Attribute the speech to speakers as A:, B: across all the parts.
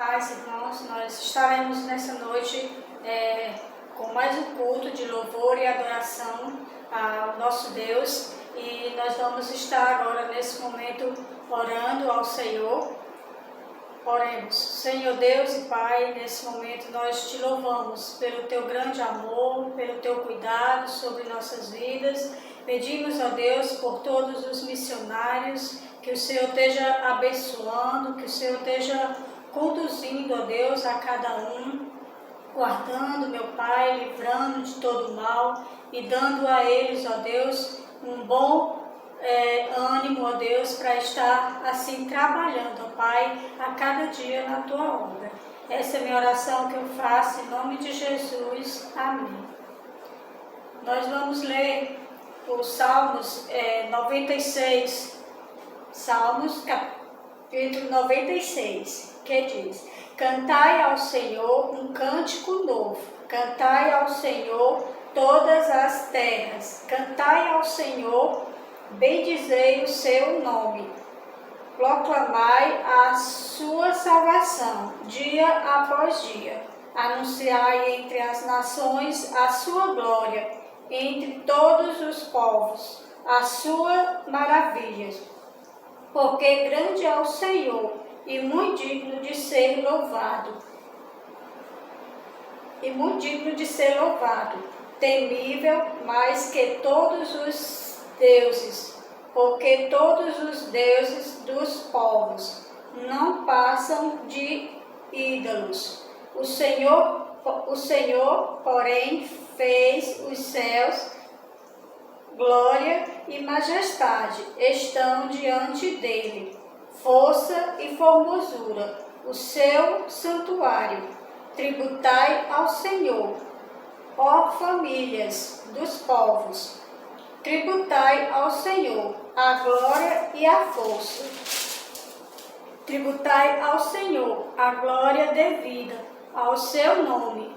A: Paz, irmãos, nós estaremos nessa noite com mais um culto de louvor e adoração ao nosso Deus, e nós vamos estar agora nesse momento orando ao Senhor. Oremos. Senhor Deus e Pai, nesse momento nós te louvamos pelo teu grande amor, pelo teu cuidado sobre nossas vidas. Pedimos a Deus por todos os missionários, que o Senhor esteja abençoando, que o Senhor esteja conduzindo, ó Deus, a cada um, guardando, meu Pai, livrando de todo mal e dando a eles, ó Deus, um bom ânimo, ó Deus, para estar assim trabalhando, ó Pai, a cada dia na tua obra. Essa é a minha oração que eu faço em nome de Jesus. Amém. Nós vamos ler os Salmos 96, Salmos capítulo 96, que diz: Cantai ao Senhor um cântico novo, cantai ao Senhor todas as terras, cantai ao Senhor, bendizei o seu nome, proclamai a sua salvação, dia após dia, anunciai entre as nações a sua glória, entre todos os povos, as suas maravilhas, porque grande é o Senhor e muito digno de ser louvado, temível mais que todos os deuses, porque todos os deuses dos povos não passam de ídolos. O Senhor, porém, fez os céus, glória e majestade estão diante dele, força e formosura, o seu santuário. Tributai ao Senhor, ó famílias dos povos, tributai ao Senhor a glória e a força. Tributai ao Senhor a glória devida ao seu nome.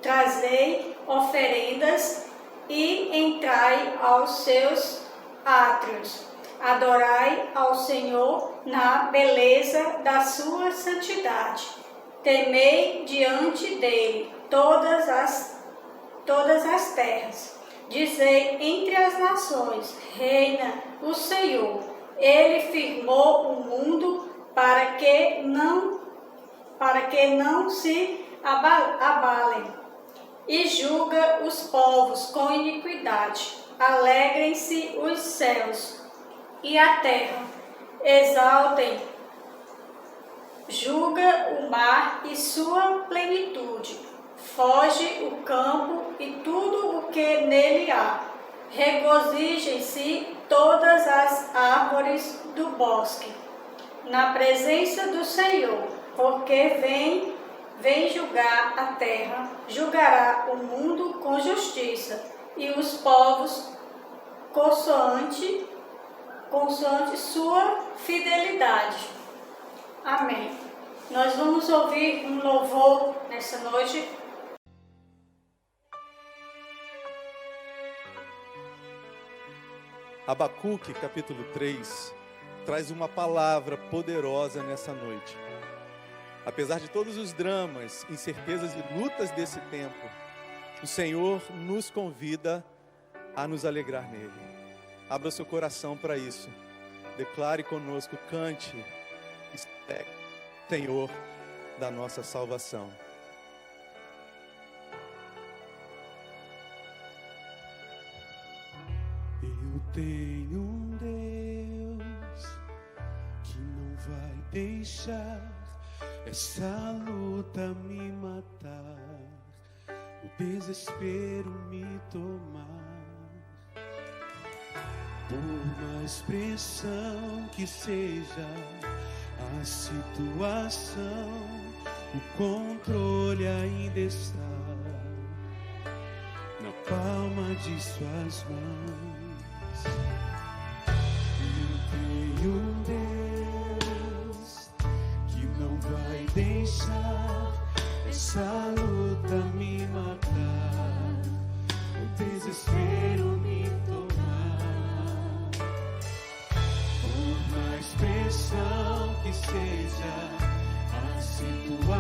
A: Trazei oferendas e entrai aos seus átrios. Adorai ao Senhor na beleza da sua santidade. Temei diante dele todas as terras. Dizei entre as nações: reina o Senhor. Ele firmou o mundo para que não se abalem, e julga os povos com iniquidade. Alegrem-se os céus e a terra, exaltem. Julga o mar e sua plenitude, foge o campo e tudo o que nele há. Regozijem-se todas as árvores do bosque na presença do Senhor, porque vem julgar a terra, julgará o mundo com justiça, e os povos consoante sua fidelidade. Amém. Nós vamos ouvir um louvor nessa noite.
B: Abacuque, capítulo 3, traz uma palavra poderosa nessa noite. Apesar de todos os dramas, incertezas e lutas desse tempo, o Senhor nos convida a nos alegrar nele. Abra seu coração para isso. Declare conosco, cante, Senhor da nossa salvação.
C: Eu tenho um Deus que não vai deixar essa luta me matar, o desespero me tomar. Por mais pressão que seja a situação, o controle ainda está na palma de suas mãos. Eu tenho um Deus que não vai deixar essa luta me matar, o desespero me tomar. Por mais pressão que seja a situação,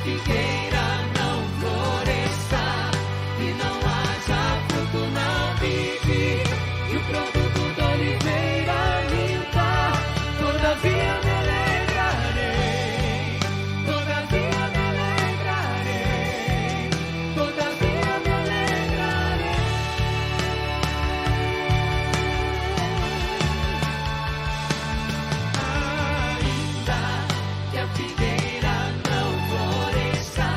C: figueira não floresça e não haja fruto na vide e o produto da oliveira minta, todavia me alegrarei, todavia me alegrarei, todavia me alegrarei. Ainda que a figueira não floresça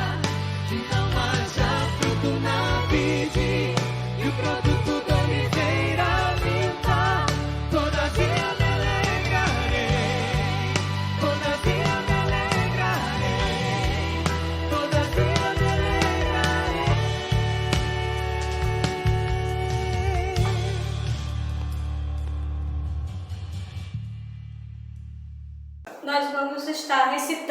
C: e não haja fruto na vide e o produto da oliveira minta, todavia me alegrarei, todavia me alegrarei, todavia me alegrarei.
A: Nós vamos estar recitando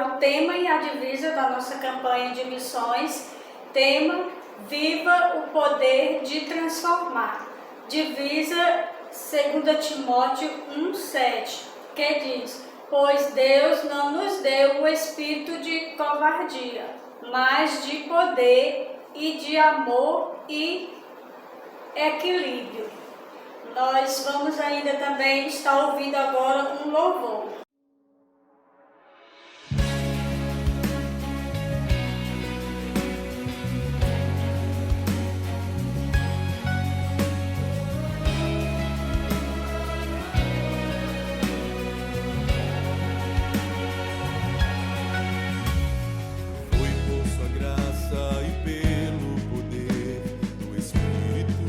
A: o tema e a divisa da nossa campanha de missões. Tema: Viva o poder de transformar. Divisa 2 Timóteo 1,7, que diz: Pois Deus não nos deu o espírito de covardia, mas de poder e de amor e equilíbrio. Nós vamos ainda também estar ouvindo agora um louvor.
B: Foi por sua graça e pelo poder do Espírito.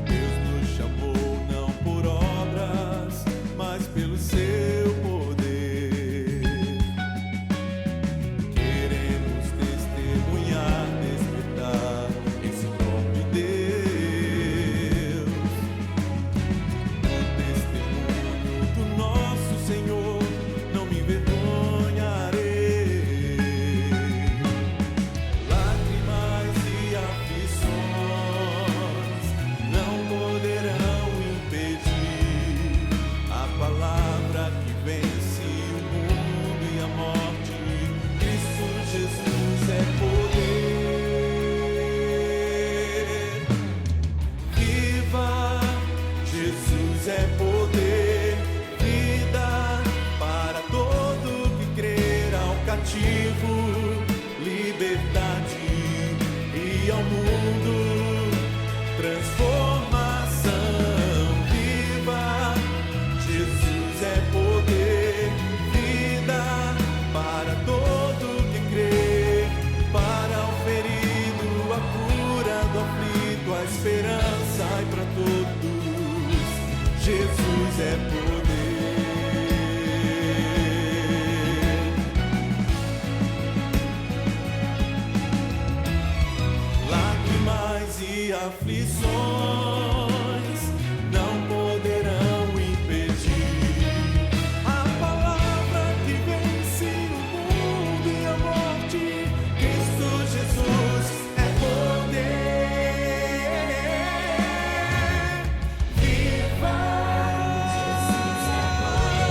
B: Deus nos chamou não por obras, mas pelo seu poder. Queremos testemunhar, despertar esse nome de Deus. No testemunho do nosso Senhor, não me envergonharei. Lágrimas e aflições não poderão impedir a palavra que vence o mundo e a morte. Cristo Jesus é poder. Viva! Jesus é poder, vida para todo que crer, ao cativo, liberdade e ao mundo, transformação. Viva! Jesus é poder, vida para todo que crer, para o ferido, a cura do aflito, a esperança e para todos. Jesus é poder. Lágrimas e aflições não poderão impedir a palavra que vence o mundo e a morte. Cristo Jesus é poder. Viva! Jesus é poder.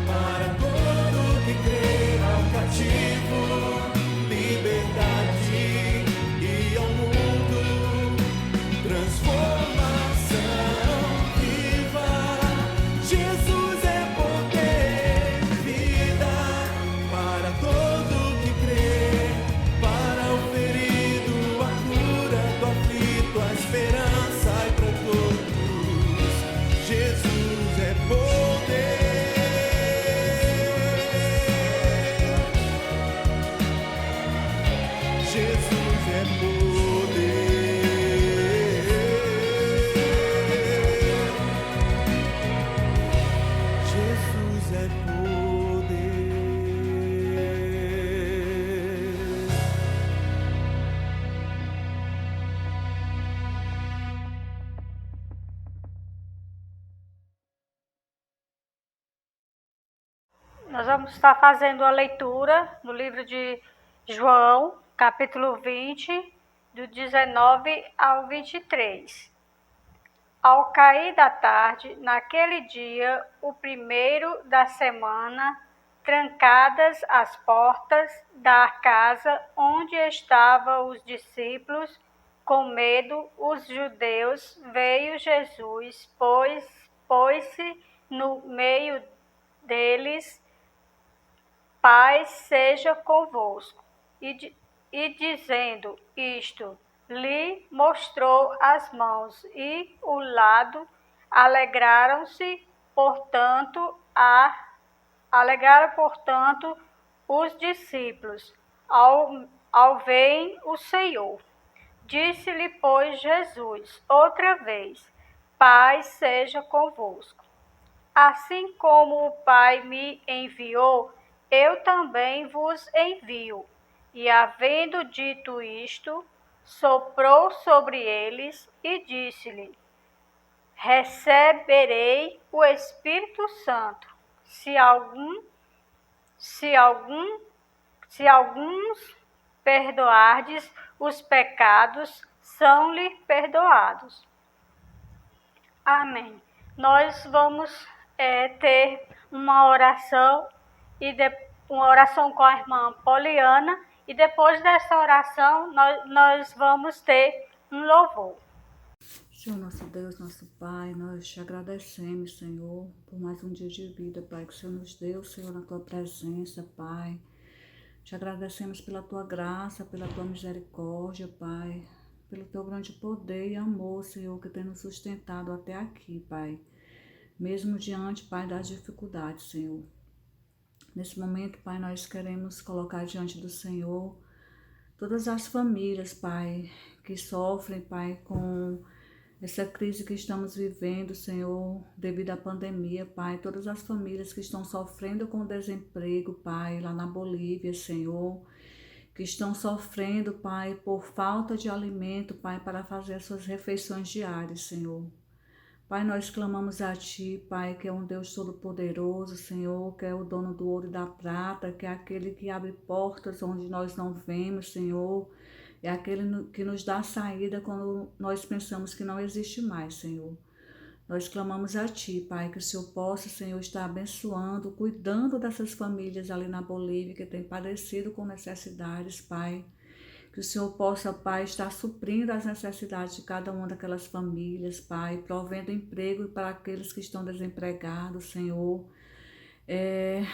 B: Para todo que crer, ao cativo, liberdade e ao mundo, transformação. Viva! Jesus é poder, vida para todo que crer, para o ferido, a cura do aflito, a esperança e para todos. Jesus é poder. Jesus é poder. Jesus é poder.
A: Nós vamos estar fazendo a leitura no livro de João, capítulo 20, do 19 ao 23. Ao cair da tarde, naquele dia, o primeiro da semana, trancadas as portas da casa onde estavam os discípulos, com medo, os judeus, veio Jesus, pôs-se no meio deles, paz seja convosco. E dizendo isto, lhe mostrou as mãos e o lado. Alegraram, portanto, os discípulos ao verem o Senhor. Disse-lhe, pois, Jesus outra vez, paz seja convosco. Assim como o Pai me enviou, eu também vos envio. E havendo dito isto, soprou sobre eles e disse-lhe, receberei o Espírito Santo. Se alguns perdoardes os pecados, são-lhe perdoados. Amém. Nós vamos ter uma oração uma oração com a irmã Poliana, e depois dessa oração nós vamos ter um louvor.
D: Senhor, nosso Deus, nosso Pai, nós te agradecemos, Senhor, por mais um dia de vida, Pai, que o Senhor nos deu, Senhor, na tua presença, Pai. Te agradecemos pela tua graça, pela tua misericórdia, Pai, pelo teu grande poder e amor, Senhor, que tem nos sustentado até aqui, Pai. Mesmo diante, Pai, das dificuldades, Senhor. Nesse momento, Pai, nós queremos colocar diante do Senhor todas as famílias, Pai, que sofrem, Pai, com essa crise que estamos vivendo, Senhor, devido à pandemia, Pai. Todas as famílias que estão sofrendo com desemprego, Pai, lá na Bolívia, Senhor, que estão sofrendo, Pai, por falta de alimento, Pai, para fazer as suas refeições diárias, Senhor. Pai, nós clamamos a Ti, Pai, que é um Deus todo-poderoso, Senhor, que é o dono do ouro e da prata, que é aquele que abre portas onde nós não vemos, Senhor, é aquele que nos dá saída quando nós pensamos que não existe mais, Senhor. Nós clamamos a Ti, Pai, que o Senhor possa, Senhor, estar abençoando, cuidando dessas famílias ali na Bolívia que têm padecido com necessidades, Pai. Que o Senhor possa, Pai, estar suprindo as necessidades de cada uma daquelas famílias, Pai, provendo emprego para aqueles que estão desempregados, Senhor.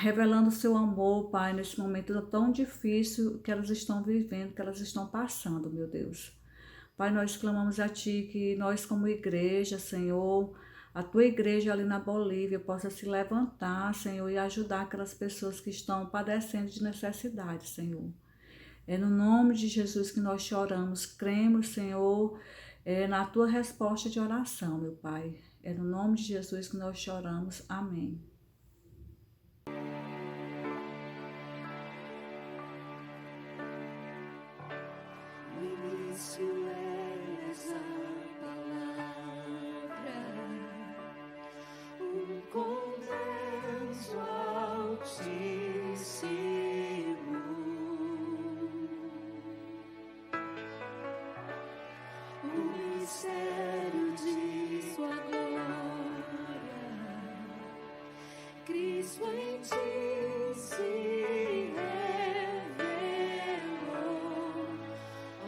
D: Revelando o seu amor, Pai, nesse momento tão difícil que elas estão vivendo, que elas estão passando, meu Deus. Pai, nós clamamos a Ti que nós como igreja, Senhor, a Tua igreja ali na Bolívia possa se levantar, Senhor, e ajudar aquelas pessoas que estão padecendo de necessidade, Senhor. É no nome de Jesus que nós choramos, cremos, Senhor, na Tua resposta de oração, meu Pai. É no nome de Jesus que nós choramos. Amém.
C: Mistério de sua glória, Cristo em ti se revelou.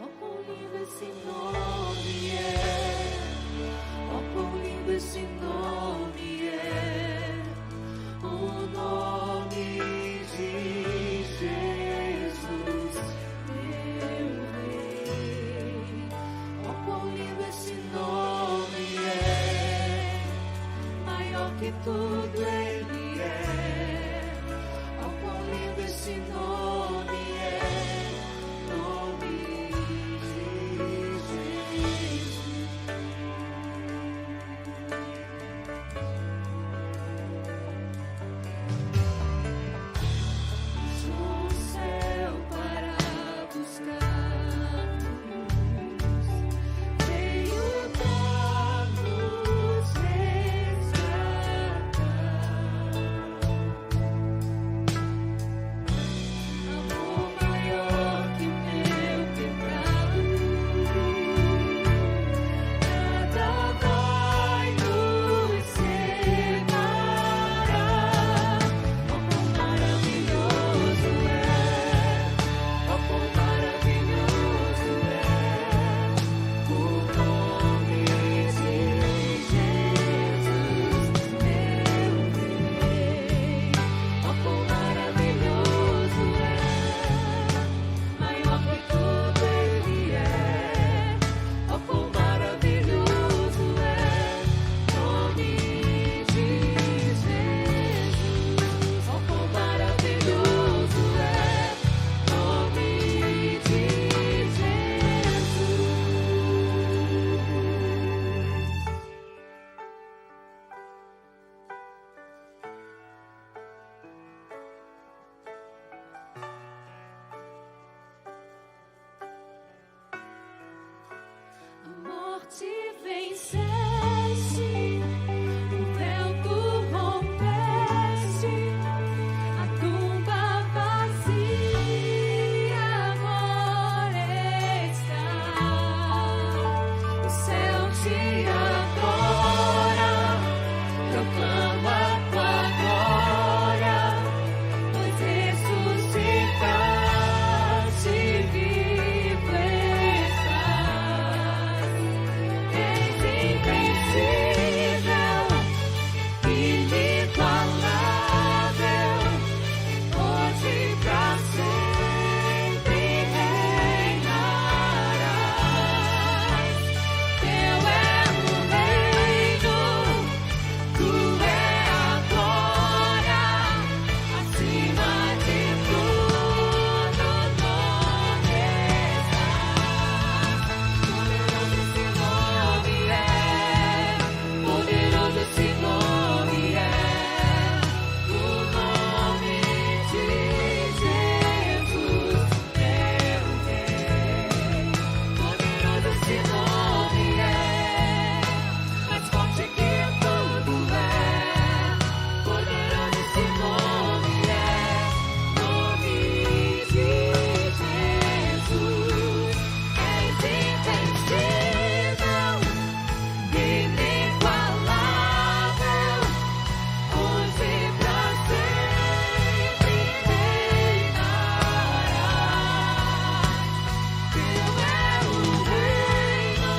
C: Oh, quão lindo esse nome é! Oh, quão lindo esse nome é! O nome de Jesus, meu Rei. Oh, quão lindo esse nome é, maior que tudo Ele é. Oh, quão lindo esse nome é, nome de Jesus. Sou o céu para buscar-nos, veio dar-nos resgatar. Amor maior morte venceste, o véu tu rompeste, a tumba vazia agora está. O céu te adora, proclama a tua glória, pois ressuscitaste, vivo estás. És invencível, inigualável, hoje pra sempre reinarás. Teu é o reino, tu é a glória, acima de tudo nome estás. Poderoso esse nome é, o nome de Jesus, meu Rei. Poderoso esse nome é, mais forte que tudo é. Poderoso esse nome é, nome de Jesus. És invencível, inigualável, hoje pra sempre reinarás. Teu é o reino,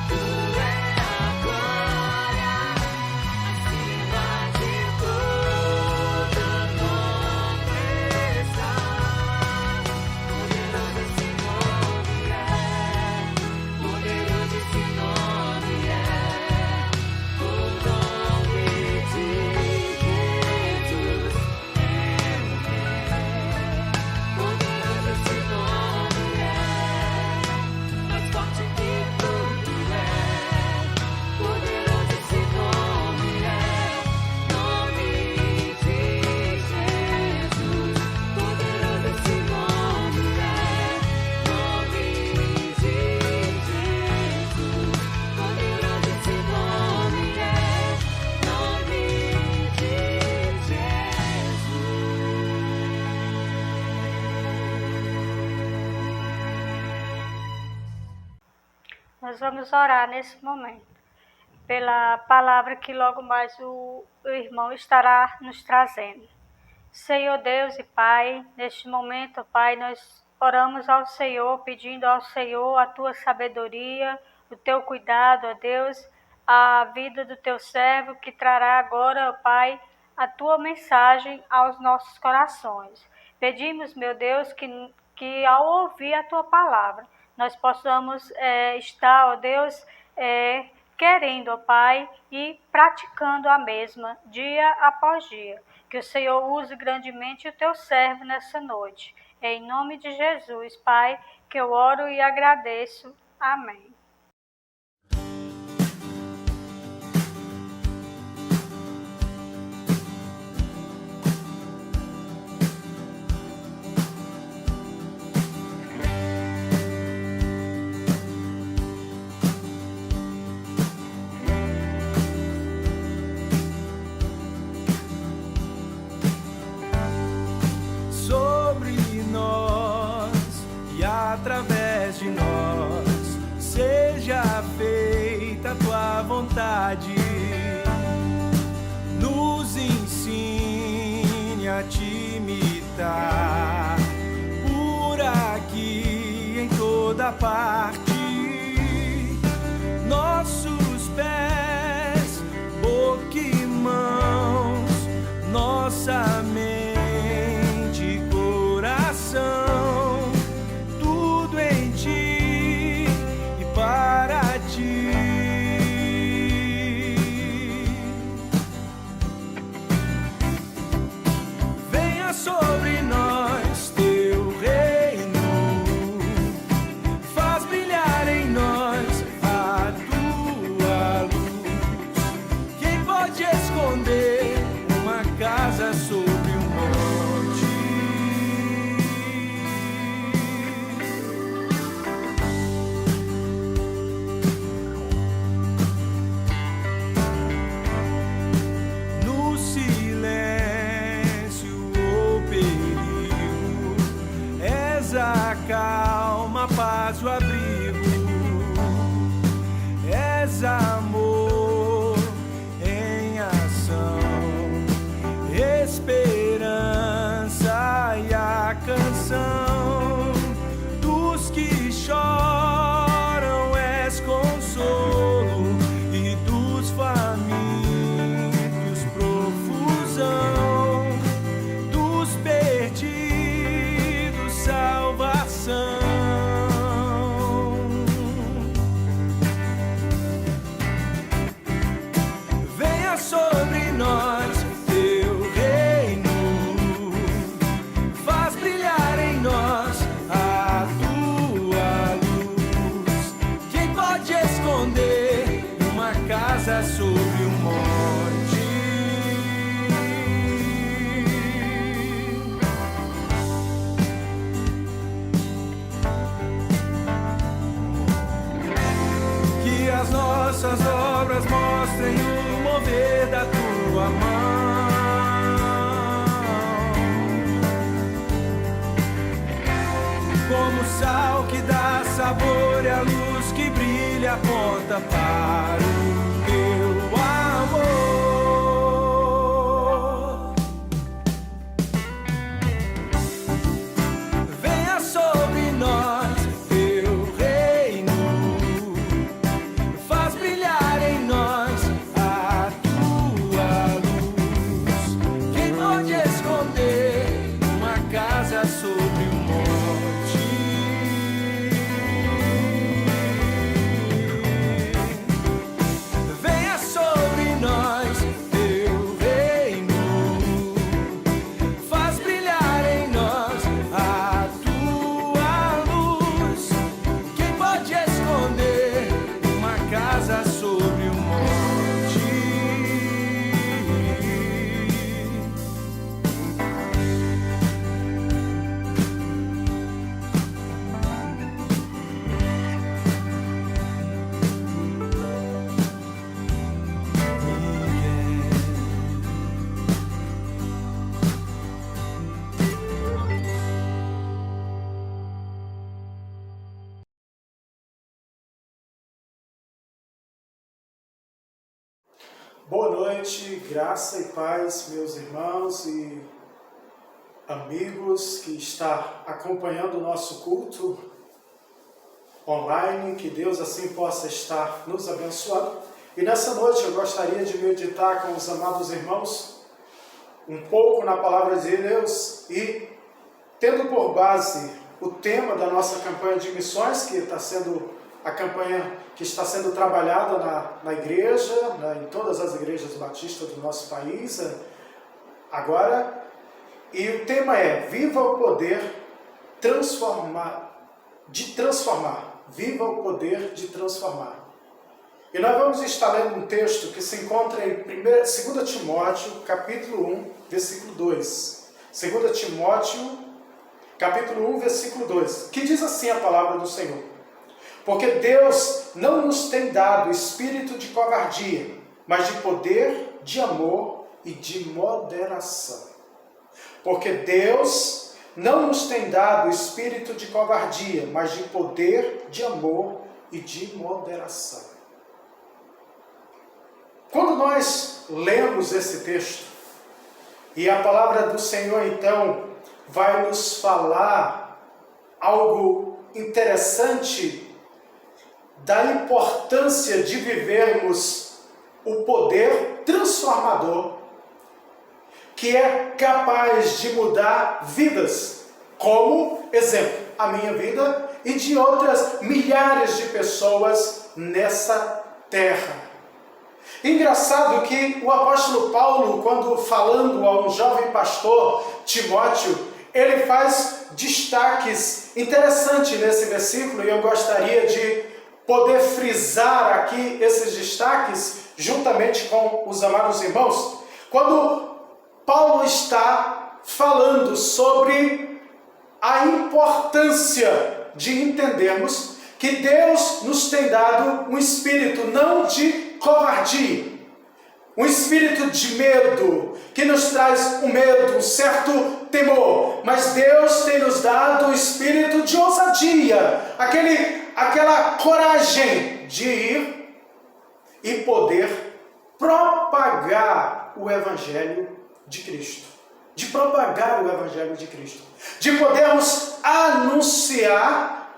C: tu é a glória, acima de tudo nome estás. Poderoso esse nome é, poderoso esse nome é, o nome de Jesus, meu Rei. Poderoso esse nome é, mais forte que tudo é. Poderoso esse nome é, nome de Jesus. Poderoso esse nome é, nome de Jesus. Poderoso esse nome é, nome de
A: Nós vamos orar nesse momento pela palavra que logo mais o irmão estará nos trazendo. Senhor Deus e Pai, neste momento, Pai, nós oramos ao Senhor, pedindo ao Senhor a tua sabedoria, o teu cuidado, ó Deus, a vida do teu servo que trará agora, ó Pai, a tua mensagem aos nossos corações. Pedimos, meu Deus, que ao ouvir a tua palavra, nós possamos estar, ó Deus, querendo, ó Pai, e praticando a mesma dia após dia. Que o Senhor use grandemente o teu servo nessa noite. É em nome de Jesus, Pai, que eu oro e agradeço. Amém.
E: Sobre nós e através de nós, seja feita a tua vontade. Nos ensine a te imitar, por aqui em toda parte. Nossos pés, boca e mãos, nossa mente, coração, tudo em ti e para ti. Vem esperança e a canção dos que choram és consolo e dos famintos profusão, dos perdidos salvação. Venha sobre nós teu reino, faz brilhar em nós a tua luz. Quem pode esconder uma casa sobre um monte? Que as nossas obras mostrem o mover da tua mão. Como o sal que dá sabor e a luz que brilha aponta para o teu amor. Venha sobre nós teu reino, faz brilhar em nós a tua luz. Quem pode esconder uma casa sobre um monte? Venha sobre nós teu reino, faz brilhar em nós a tua luz. Quem pode esconder uma casa sobre um monte?
F: Boa noite, graça e paz, meus irmãos e amigos que está acompanhando o nosso culto online, que Deus assim possa estar nos abençoando. E nessa noite eu gostaria de meditar com os amados irmãos um pouco na palavra de Deus e tendo por base o tema da nossa campanha de missões, que está sendo a campanha que está sendo trabalhada na igreja, em todas as igrejas batistas do nosso país agora, e o tema é Viva o Poder de Transformar. Viva o Poder de Transformar. E nós vamos estar lendo um texto que se encontra em 2 Timóteo, capítulo 1, versículo 2. 2 Timóteo, capítulo 1, versículo 2, que diz assim a palavra do Senhor: porque Deus não nos tem dado espírito de covardia, mas de poder, de amor e de moderação. Porque Deus não nos tem dado espírito de covardia, mas de poder, de amor e de moderação. Quando nós lemos esse texto, e a palavra do Senhor então vai nos falar algo interessante da importância de vivermos o poder transformador que é capaz de mudar vidas, como exemplo, a minha vida e de outras milhares de pessoas nessa terra. Engraçado que o apóstolo Paulo, quando falando a um jovem pastor, Timóteo, ele faz destaques interessantes nesse versículo, e eu gostaria de poder frisar aqui esses destaques juntamente com os amados irmãos. Quando Paulo está falando sobre a importância de entendermos que Deus nos tem dado um espírito não de covardia, um espírito de medo, que nos traz um medo, um certo temor, mas Deus tem nos dado o espírito de ousadia, aquela coragem de ir e poder propagar o Evangelho de Cristo. de propagar o Evangelho de Cristo, de podermos anunciar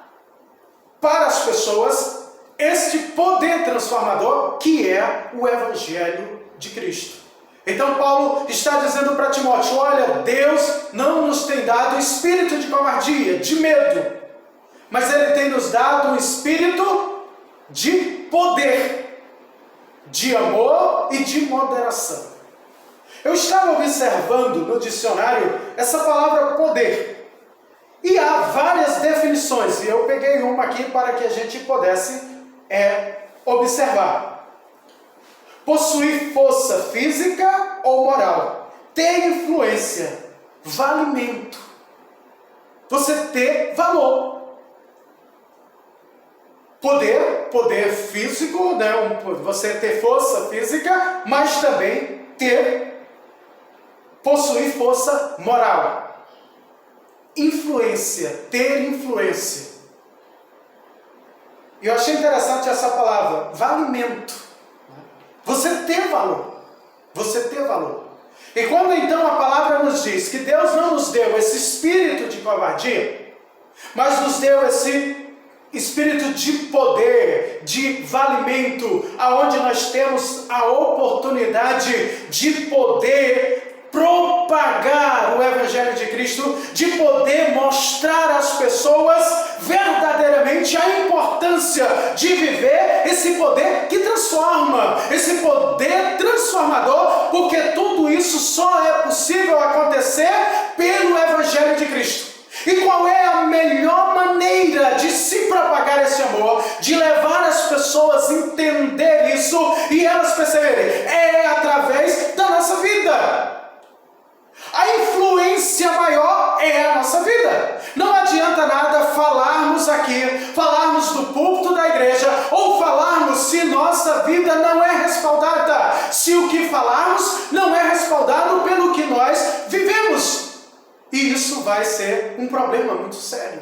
F: para as pessoas este poder transformador que é o Evangelho de Cristo. Então Paulo está dizendo para Timóteo, olha, Deus não nos tem dado espírito de covardia, de medo, mas Ele tem nos dado um espírito de poder, de amor e de moderação. Eu estava observando no dicionário essa palavra poder, e há várias definições, e eu peguei uma aqui para que a gente pudesse observar. Possuir força física ou moral, ter influência, valimento, você ter valor. Poder físico, né? Você ter força física, mas também possuir força moral. Influência, ter influência. E eu achei interessante essa palavra, valimento. Você ter valor. Você ter valor. E quando então a palavra nos diz que Deus não nos deu esse espírito de covardia, mas nos deu esse espírito de poder, de valimento, aonde nós temos a oportunidade de poder propagar o Evangelho de Cristo, de poder mostrar às pessoas verdadeiramente a importância de viver esse poder que transforma, esse poder transformador, porque tudo isso só é possível acontecer pelo Evangelho de Cristo. E qual é a melhor maneira de se propagar esse amor, de levar as pessoas a entender isso e elas perceberem? É através da nossa vida. A influência maior é a nossa vida. Não adianta nada falarmos aqui, falarmos do púlpito da igreja, ou falarmos se nossa vida não é respaldada, se o que falarmos não é respaldado pelo que nós vivemos. E isso vai ser um problema muito sério.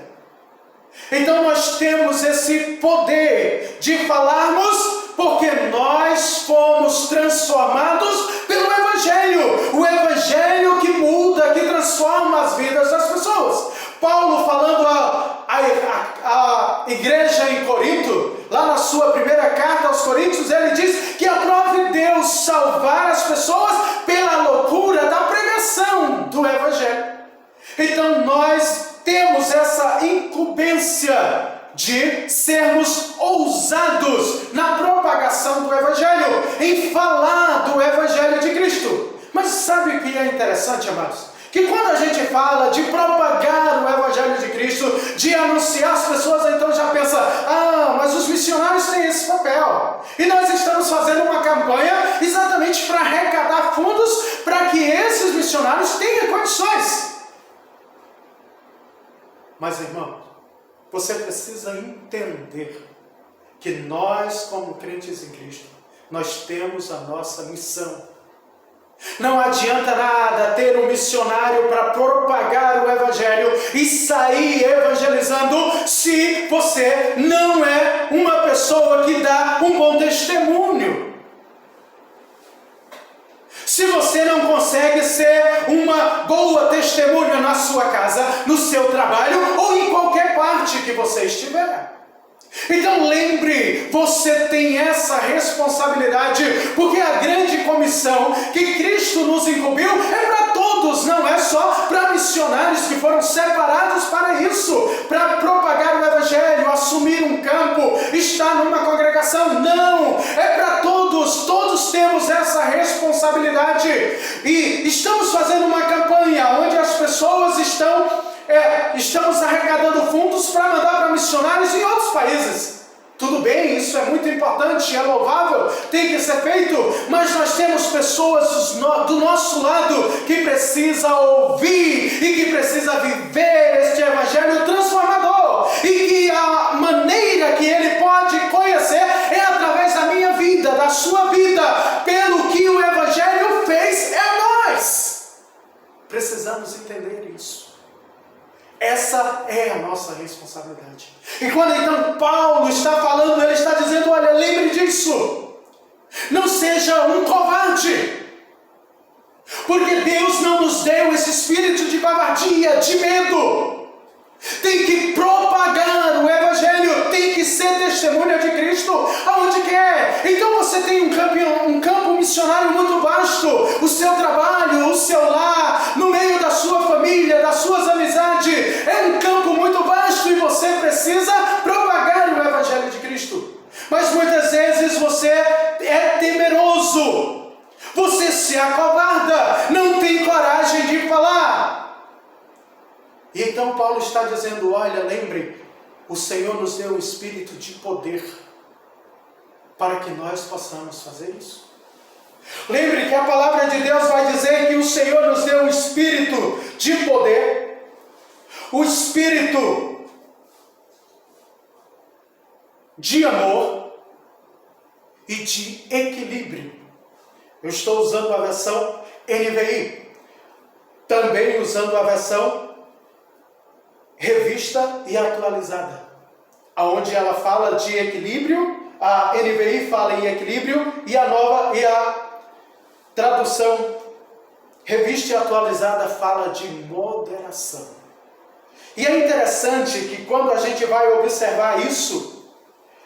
F: Então nós temos esse poder de falarmos porque nós fomos transformados pelo Evangelho. O Evangelho que muda, que transforma as vidas das pessoas. Paulo falando à igreja em Corinto, lá na sua primeira carta aos Coríntios, ele diz que aprove Deus salvar as pessoas pela loucura da pregação do Evangelho. Então nós temos essa incumbência de sermos ousados na propagação do Evangelho, em falar do Evangelho de Cristo. Mas sabe o que é interessante, amados? Que quando a gente fala de propagar o Evangelho de Cristo, de anunciar as pessoas, então já pensa, mas os missionários têm esse papel. E nós estamos fazendo uma campanha exatamente para arrecadar fundos para que esses missionários tenham condições. Mas, irmão, você precisa entender que nós, como crentes em Cristo, nós temos a nossa missão. Não adianta nada ter um missionário para propagar o Evangelho e sair evangelizando se você não é uma pessoa que dá um bom testemunho. Se você não consegue ser uma boa testemunha na sua casa, no seu trabalho ou em qualquer parte que você estiver. Então lembre, você tem essa responsabilidade, porque a grande comissão que Cristo nos incumbiu é para todos, não é só para missionários que foram separados para isso, para propagar o Evangelho, assumir um campo, estar numa congregação. Não, é para todos, todos temos essa responsabilidade. E estamos fazendo uma campanha onde as pessoas estamos arrecadando fundos para mandar para missionários em outros países. Tudo bem, isso é muito importante, é louvável, tem que ser feito, mas nós temos pessoas do nosso lado que precisa ouvir e que precisa viver este Evangelho transformador, e que a maneira que ele pode conhecer é através da minha vida, da sua vida, pelo que o Evangelho fez em nós. Precisamos entender isso. Essa é a nossa responsabilidade. E quando então Paulo está falando, ele está dizendo, olha, lembre disso. Não seja um covarde. Porque Deus não nos deu esse espírito de covardia, de medo. Tem que propagar o Evangelho, tem que ser testemunha de Cristo aonde quer. Então você tem um campo missionário muito vasto. O seu trabalho, o seu lar, no meio da sua família, das suas amizades, é um campo muito vasto e você precisa propagar o Evangelho de Cristo. Mas muitas vezes você é temeroso, você se acovarda, não tem coragem de falar. E então Paulo está dizendo, olha, lembre, o Senhor nos deu o espírito de poder para que nós possamos fazer isso. Lembre que a palavra de Deus vai dizer que o Senhor nos deu o espírito de poder, o espírito de amor e de equilíbrio. Eu estou usando a versão NVI, também usando a versão revista e atualizada, aonde ela fala de equilíbrio, a NVI fala em equilíbrio e a tradução revista e atualizada fala de moderação. E é interessante que quando a gente vai observar isso,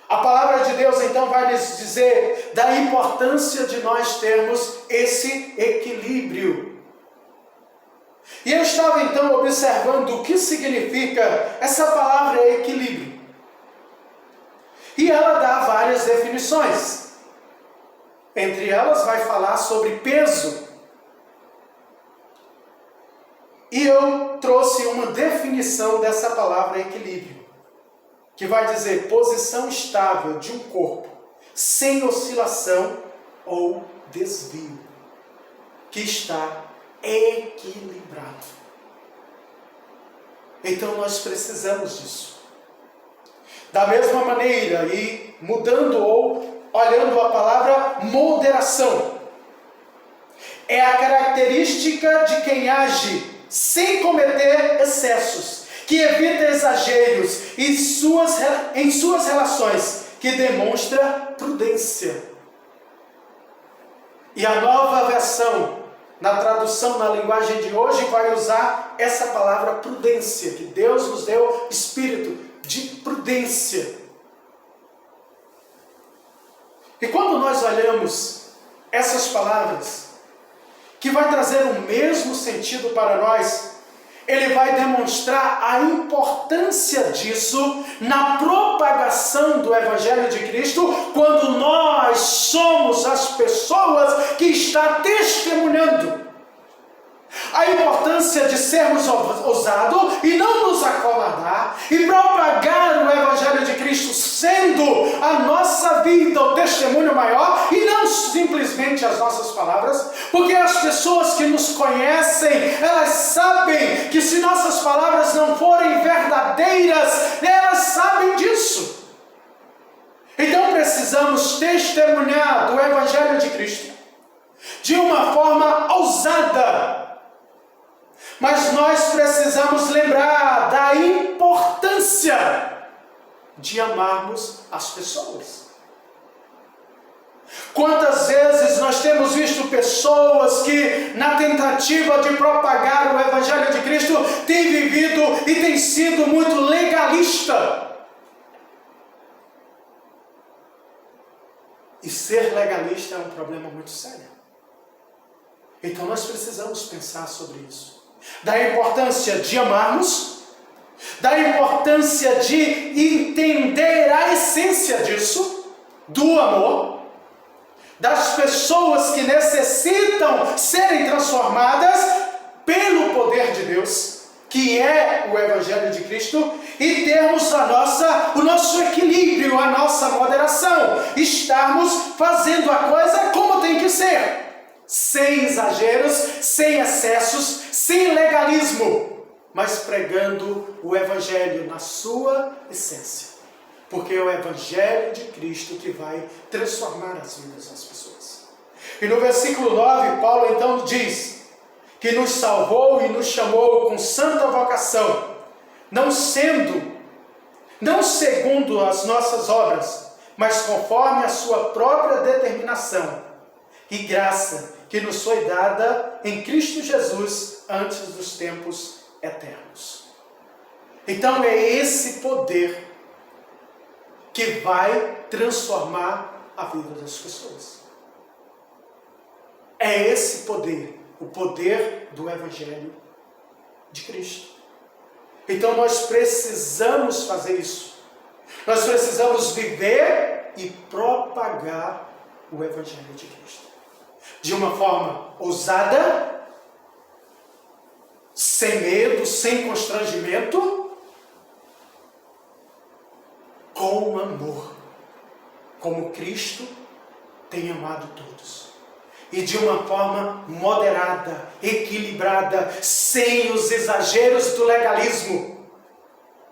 F: a palavra de Deus então vai nos dizer da importância de nós termos esse equilíbrio. E eu estava então observando o que significa essa palavra equilíbrio. E ela dá várias definições. Entre elas vai falar sobre peso. E eu trouxe uma definição dessa palavra equilíbrio, que vai dizer posição estável de um corpo, sem oscilação ou desvio, que está equilibrado. Então nós precisamos disso. Da mesma maneira, e mudando ou olhando a palavra moderação, é a característica de quem age sem cometer excessos, que evita exageros em suas relações, que demonstra prudência. E a nova versão, na tradução, na linguagem de hoje, vai usar essa palavra prudência, que Deus nos deu espírito de prudência. E quando nós olhamos essas palavras, que vai trazer o mesmo sentido para nós, ele vai demonstrar a importância disso na propagação do Evangelho de Cristo, quando nós somos as pessoas que estão testemunhando. A importância de sermos ousados e não nos acovardar e propagar o Evangelho de Cristo, sendo a nossa vida o testemunho maior e não simplesmente as nossas palavras, porque as pessoas que nos conhecem, elas sabem que se nossas palavras não forem verdadeiras, elas sabem disso. Então precisamos testemunhar do Evangelho de Cristo de uma forma ousada. Mas nós precisamos lembrar da importância de amarmos as pessoas. Quantas vezes nós temos visto pessoas que, na tentativa de propagar o Evangelho de Cristo, têm vivido e têm sido muito legalista. E ser legalista é um problema muito sério. Então nós precisamos pensar sobre isso. Da importância de amarmos, da importância de entender a essência disso, do amor, das pessoas que necessitam serem transformadas pelo poder de Deus, que é o Evangelho de Cristo, e termos o nosso equilíbrio, a nossa moderação, estarmos fazendo a coisa como tem que ser. Sem exageros, sem excessos, sem legalismo, mas pregando o Evangelho na sua essência. Porque é o Evangelho de Cristo que vai transformar as vidas das pessoas. E no versículo 9, Paulo então diz que nos salvou e nos chamou com santa vocação, não segundo as nossas obras, mas conforme a sua própria determinação e graça que nos foi dada em Cristo Jesus antes dos tempos eternos. Então é esse poder que vai transformar a vida das pessoas. É esse poder, o poder do Evangelho de Cristo. Então nós precisamos fazer isso. Nós precisamos viver e propagar o Evangelho de Cristo. De uma forma ousada, sem medo, sem constrangimento, com amor, como Cristo tem amado todos. E de uma forma moderada, equilibrada, sem os exageros do legalismo,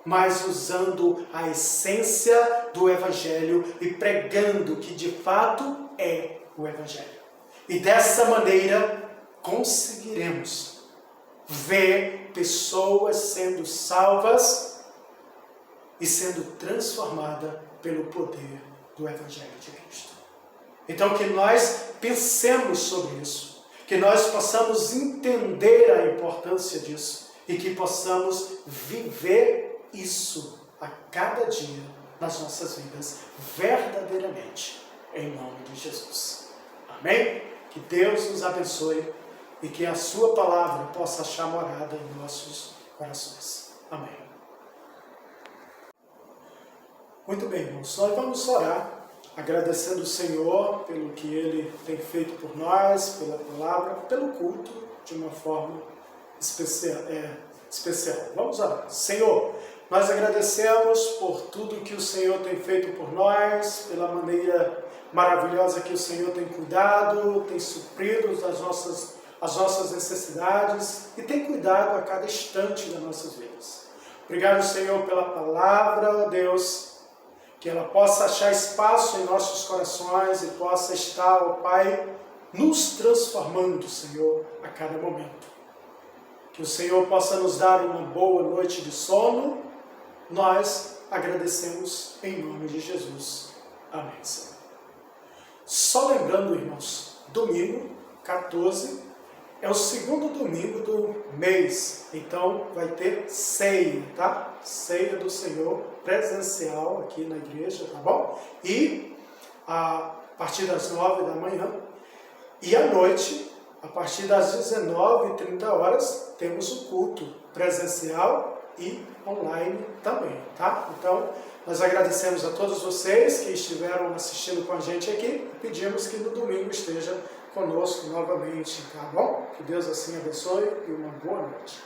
F: mas usando a essência do Evangelho e pregando que de fato é o Evangelho. E dessa maneira conseguiremos ver pessoas sendo salvas e sendo transformadas pelo poder do Evangelho de Cristo. Então que nós pensemos sobre isso, que nós possamos entender a importância disso e que possamos viver isso a cada dia nas nossas vidas, verdadeiramente, em nome de Jesus. Amém? Que Deus nos abençoe e que a sua palavra possa achar morada em nossos corações. Amém. Muito bem, irmãos, nós vamos orar, agradecendo o Senhor pelo que Ele tem feito por nós, pela palavra, pelo culto, de uma forma especial. Vamos orar. Senhor, nós agradecemos por tudo que o Senhor tem feito por nós, pela maneira maravilhosa que o Senhor tem cuidado, tem suprido as nossas necessidades e tem cuidado a cada instante das nossas vidas. Obrigado, Senhor, pela palavra, ó Deus, que ela possa achar espaço em nossos corações e possa estar, ó Pai, nos transformando, Senhor, a cada momento. Que o Senhor possa nos dar uma boa noite de sono. Nós agradecemos em nome de Jesus. Amém, Senhor. Só lembrando, irmãos, domingo 14 é o segundo domingo do mês. Então vai ter ceia, tá? Ceia do Senhor presencial aqui na igreja, tá bom? E a partir das 9 da manhã e à noite, a partir das 19h30, temos o culto presencial e online também, tá? Então, nós agradecemos a todos vocês que estiveram assistindo com a gente aqui e pedimos que no domingo esteja conosco novamente, tá bom? Que Deus assim abençoe e uma boa noite.